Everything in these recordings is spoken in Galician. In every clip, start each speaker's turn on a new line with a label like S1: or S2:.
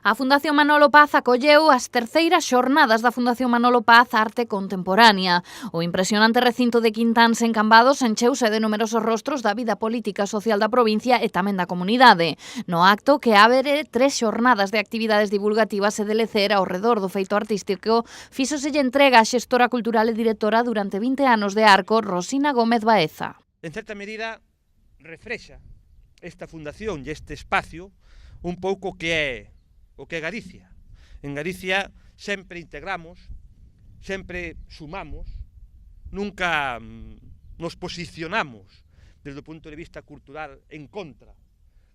S1: A Fundación Manolo Paz acolleu as terceiras xornadas da Fundación Manolo Paz Arte Contemporánea. O impresionante recinto de Quintáns en Cambados encheuse de numerosos rostros da vida política e social da provincia e tamén da comunidade. No acto que abre 3 xornadas de actividades divulgativas e de lecer ao redor do feito artístico, fíxoselle entrega a xestora cultural e directora durante 20 anos de Arco, Rosina Gómez Baeza.
S2: En certa medida, refrexa esta fundación e este espacio un pouco o que é Galicia. En Galicia sempre integramos, sempre sumamos, nunca nos posicionamos desde o punto de vista cultural en contra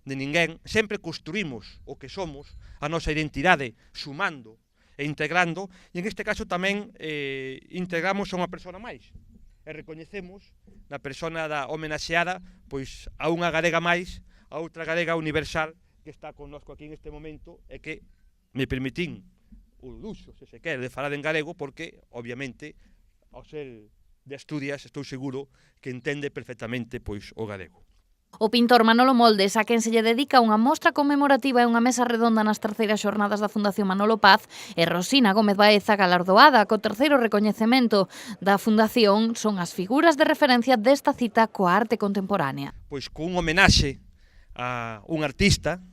S2: de ninguén, sempre construímos o que somos, a nosa identidade, sumando e integrando, e en este caso tamén integramos a unha persona máis, e recoñecemos na persona da homenaxeada pois a unha galega máis, a outra galega universal que está connosco aquí en este momento e que me permitín o luxo, se quer, de falar en galego porque, obviamente, ao ser de Asturias, estou seguro que entende perfectamente pois o galego.
S1: O pintor Manolo Moldes, a quen se lle dedica unha mostra conmemorativa e unha mesa redonda nas terceiras xornadas da Fundación Manolo Paz, e Rosina Gómez Baeza, galardoada co terceiro recoñecemento da Fundación, son as figuras de referencia desta cita coa arte contemporánea.
S2: Pois con un homenaxe a un artista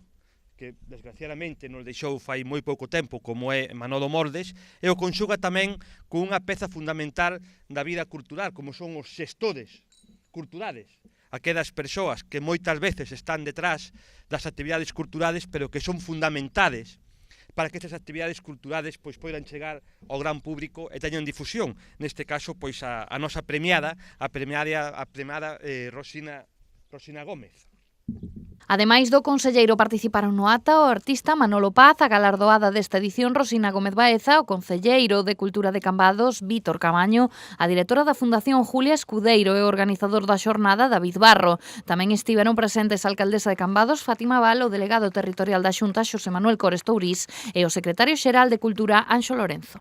S2: que desgraciadamente nos deixou fai moi pouco tempo, como é Manolo Moldes, e o conxuga tamén con unha peza fundamental da vida cultural, como son os xestores culturales, aquelas persoas que moitas veces están detrás das actividades culturales, pero que son fundamentales para que estas actividades culturales pois poidan chegar ao gran público e teñan difusión. Neste caso, pois a nosa premiada, Rosina Gómez.
S1: Ademais do conselleiro participaron no acta o artista Manolo Paz, a galardoada desta edición Rosina Gómez Baeza, o concelleiro de Cultura de Cambados Vítor Camaño, a directora da Fundación Julia Escudeiro e o organizador da xornada David Barro. Tamén estiveron presentes a alcaldesa de Cambados Fátima Val, o delegado territorial da Xunta Xosé Manuel Cores Tourís e o secretario xeral de Cultura Anxo Lorenzo.